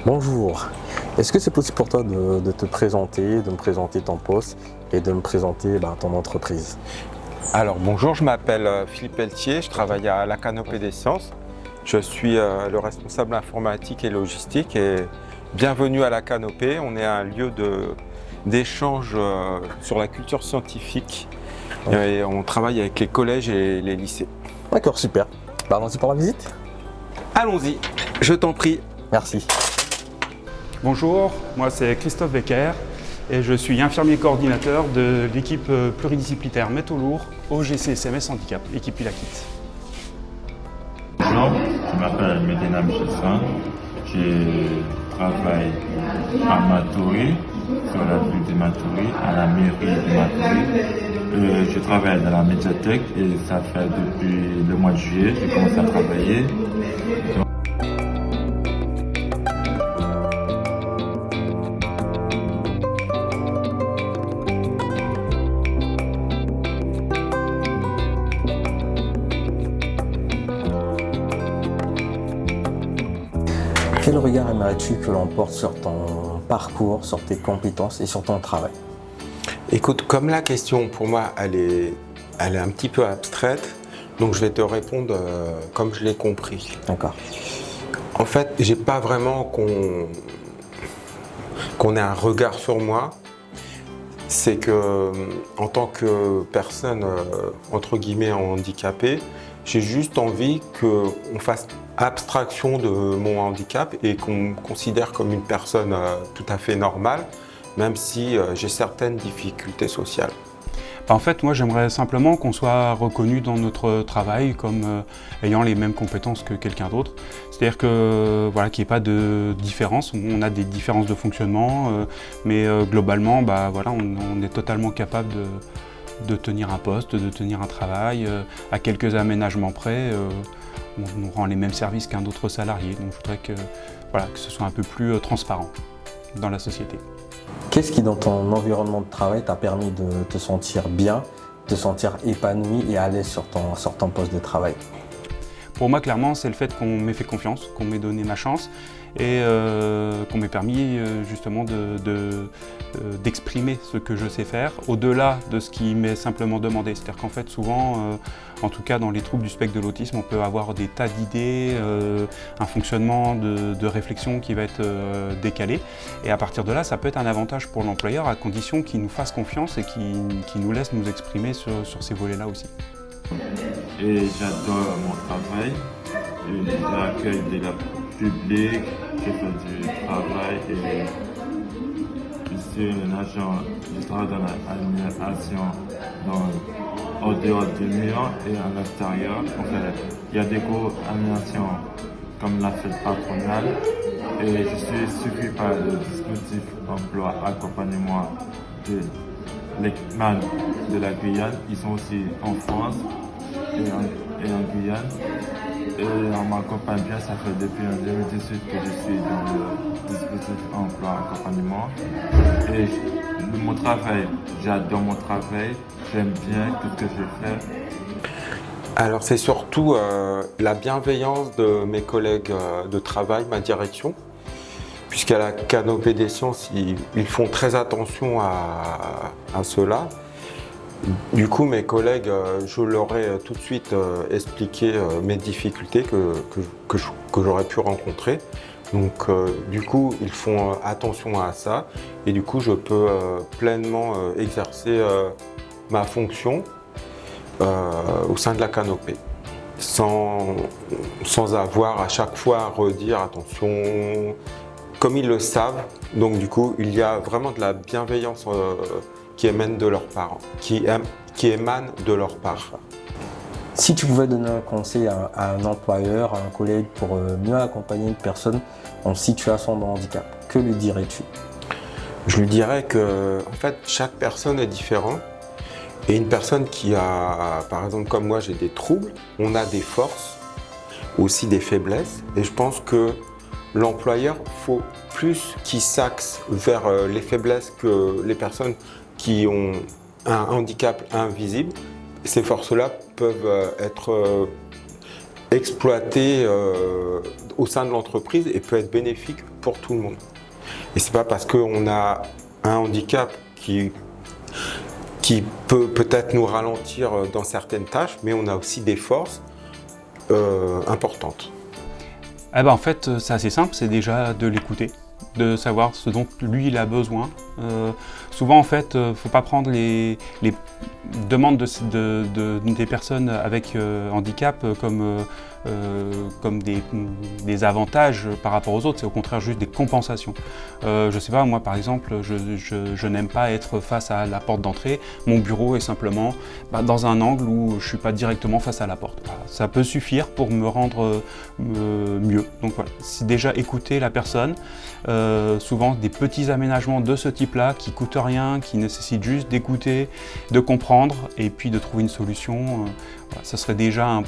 Bonjour, est-ce que c'est possible pour toi de te présenter, de me présenter ton poste et de me présenter ton entreprise? Alors bonjour, je m'appelle Philippe Pelletier, je travaille à la Canopée des Sciences. Je suis le responsable informatique et logistique et bienvenue à la Canopée. On est un lieu d'échange sur la culture scientifique et on travaille avec les collèges et les lycées. D'accord, super. Allons-y pour la visite? Allons-y, je t'en prie. Merci. Bonjour, moi c'est Christophe Becker et je suis infirmier coordinateur de l'équipe pluridisciplinaire métaux lourds au GCSMS Handicap, équipe Pilakit. Bonjour, je m'appelle Medina Michelsin, je travaille à Matoury, sur la ville de Matoury, à la mairie de Matoury. Je travaille dans la médiathèque et ça fait depuis le mois de juillet, j'ai commencé à travailler. Quel regard aimerais-tu que l'on porte sur ton parcours, sur tes compétences et sur ton travail? Écoute, comme la question pour moi elle est un petit peu abstraite, donc je vais te répondre comme je l'ai compris. D'accord. En fait, j'ai pas vraiment qu'on ait un regard sur moi. C'est que en tant que personne entre guillemets handicapée, j'ai juste envie qu'on fasse abstraction de mon handicap et qu'on me considère comme une personne tout à fait normale, même si j'ai certaines difficultés sociales. En fait, moi j'aimerais simplement qu'on soit reconnu dans notre travail comme ayant les mêmes compétences que quelqu'un d'autre. C'est-à-dire que voilà, qu'il n'y ait pas de différence. On a des différences de fonctionnement, mais globalement, voilà, on est totalement capable de tenir un poste, de tenir un travail, à quelques aménagements près. On rend les mêmes services qu'un autre salarié. Donc je voudrais que ce soit un peu plus transparent dans la société. Qu'est-ce qui, dans ton environnement de travail, t'a permis de te sentir bien, de te sentir épanoui et à l'aise sur ton poste de travail? Pour moi, clairement, c'est le fait qu'on m'ait fait confiance, qu'on m'ait donné ma chance et qu'on m'ait permis justement d'exprimer ce que je sais faire, au-delà de ce qui m'est simplement demandé. C'est-à-dire qu'en fait, souvent, en tout cas dans les troubles du spectre de l'autisme, on peut avoir des tas d'idées, un fonctionnement de réflexion qui va être décalé. Et à partir de là, ça peut être un avantage pour l'employeur à condition qu'il nous fasse confiance et qu'il nous laisse nous exprimer sur ces volets-là aussi. Et j'adore mon travail, j'accueille des publics, je fais du travail et je suis un agent, je travaille dans l'administration en dehors du mur et à l'extérieur. En fait, il y a des cours d'animation comme la fête patronale et je suis suivi par le dispositif d'emploi accompagnement de l'ECMAN de la Guyane. Ils sont aussi en France et en Guyane. Et on m'accompagne bien, ça fait depuis 2018 que je suis dans le dispositif emploi accompagnement. Et mon travail, j'adore mon travail, j'aime bien tout ce que je fais. Alors c'est surtout la bienveillance de mes collègues de travail, ma direction, puisqu'à la Canopée des Sciences, ils font très attention à cela. Du coup, mes collègues, je leur ai tout de suite expliqué mes difficultés que j'aurais pu rencontrer. Donc, du coup, ils font attention à ça et du coup, je peux pleinement exercer ma fonction au sein de la Canopée, sans avoir à chaque fois à redire attention, comme ils le savent. Donc, du coup, il y a vraiment de la bienveillance qui émane de leur part, qui émane de leur part. Si tu pouvais donner un conseil à un employeur, à un collègue pour mieux accompagner une personne en situation de handicap, que lui dirais-tu? Je lui dirais que en fait, chaque personne est différente. Et une personne qui a, par exemple comme moi, j'ai des troubles, on a des forces, aussi des faiblesses. Et je pense que l'employeur, faut plus qu'il s'axe vers les faiblesses que les personnes qui ont un handicap invisible. Ces forces-là peuvent être exploité au sein de l'entreprise et peut être bénéfique pour tout le monde. Et c'est pas parce qu'on a un handicap qui peut peut-être nous ralentir dans certaines tâches, mais on a aussi des forces importantes. Eh ben, en fait, c'est assez simple, c'est déjà de l'écouter, de savoir ce dont lui il a besoin. Souvent, en fait, faut pas prendre les demandes des personnes avec handicap comme des avantages par rapport aux autres, c'est au contraire juste des compensations. Je sais pas, moi par exemple, je n'aime pas être face à la porte d'entrée, mon bureau est simplement dans un angle où je suis pas directement face à la porte. Voilà. Ça peut suffire pour me rendre mieux. Donc voilà, c'est déjà écouter la personne, souvent des petits aménagements de ce type-là qui coûtent rien, qui nécessitent juste d'écouter, de comprendre et puis de trouver une solution. Voilà, ça serait déjà un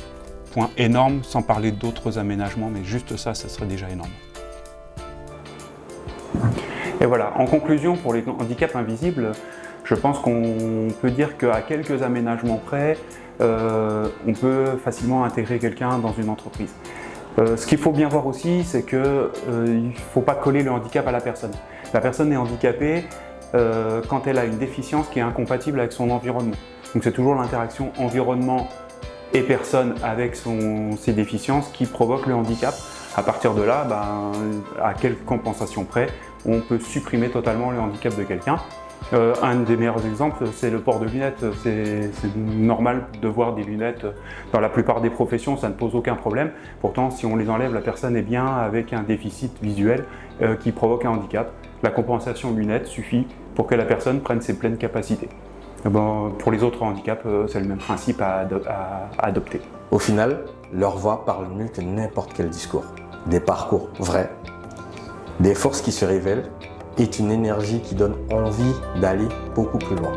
point énorme, sans parler d'autres aménagements, mais juste ça serait déjà énorme. Et voilà, en conclusion, pour les handicaps invisibles, je pense qu'on peut dire qu'à quelques aménagements près, on peut facilement intégrer quelqu'un dans une entreprise. Ce qu'il faut bien voir aussi, c'est qu'il ne faut pas coller le handicap à la personne. La personne est handicapée quand elle a une déficience qui est incompatible avec son environnement. Donc c'est toujours l'interaction environnement et personne avec ses déficiences qui provoque le handicap. À partir de là, à quelques compensations près, on peut supprimer totalement le handicap de quelqu'un. Un des meilleurs exemples, c'est le port de lunettes. C'est normal de voir des lunettes dans la plupart des professions, ça ne pose aucun problème. Pourtant, si on les enlève, la personne est bien avec un déficit visuel qui provoque un handicap. La compensation lunettes suffit pour que la personne prenne ses pleines capacités. Pour les autres handicaps, c'est le même principe à adopter. Au final, leur voix parle mieux que n'importe quel discours. Des parcours vrais, des forces qui se révèlent et une énergie qui donne envie d'aller beaucoup plus loin.